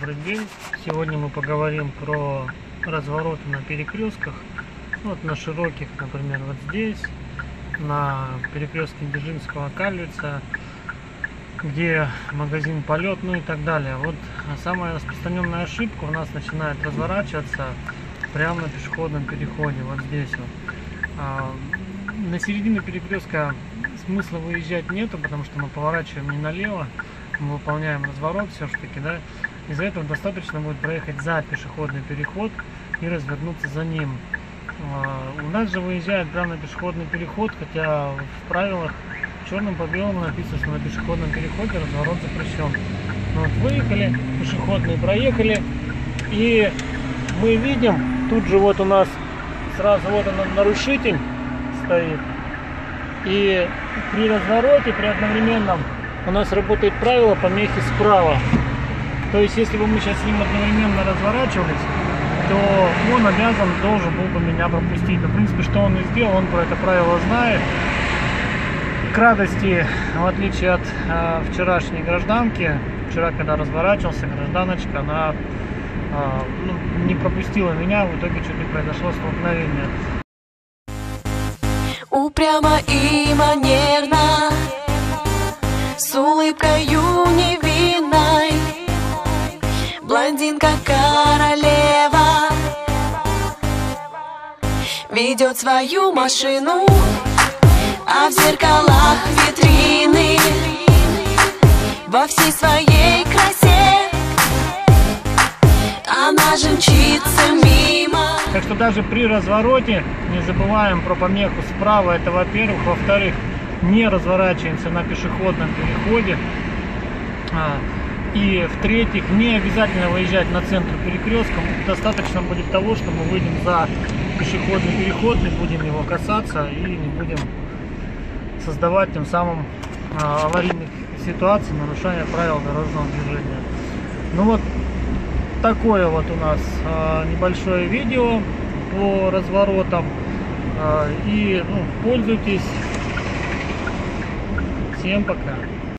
Добрый день! Сегодня мы поговорим про развороты на перекрестках. Вот на широких, например, вот здесь, на перекрестке Дзержинского-Карлица, где магазин Полет, ну и так далее. Вот самая распространенная ошибка у нас начинает разворачиваться прямо на пешеходном переходе, вот здесь вот. На середину перекрестка смысла выезжать нету, потому что мы поворачиваем не налево, мы выполняем разворот все-таки, да. Из-за этого достаточно будет проехать за пешеходный переход и развернуться за ним. У нас же выезжает прямо на пешеходный переход, хотя в правилах черным по белому написано, что на пешеходном переходе разворот запрещен. Вот выехали, пешеходные проехали, и мы видим, тут же вот у нас сразу вот он нарушитель стоит, и при развороте, при одновременном у нас работает правило помехи справа. То есть, если бы мы сейчас с ним одновременно разворачивались, то он должен был бы меня пропустить. Но, в принципе, что он и сделал, он про это правило знает. К радости, в отличие от вчерашней гражданки, вчера, когда разворачивался, гражданочка, она не пропустила меня, в итоге чуть не произошло столкновение. Упрямо и манерно, с улыбкою невинной, блондинка королева ведет свою машину, а в зеркалах витрины во всей своей красе она же мчится мимо. Так что даже при развороте не забываем про помеху справа, это во-первых. Во-вторых, не разворачиваемся на пешеходном переходе. И в-третьих, не обязательно выезжать на центр перекрестка. Достаточно будет того, что мы выйдем за пешеходный переход, не будем его касаться и не будем создавать тем самым аварийных ситуаций, нарушая правил дорожного движения. Ну вот такое вот у нас небольшое видео по разворотам. И пользуйтесь. Всем пока.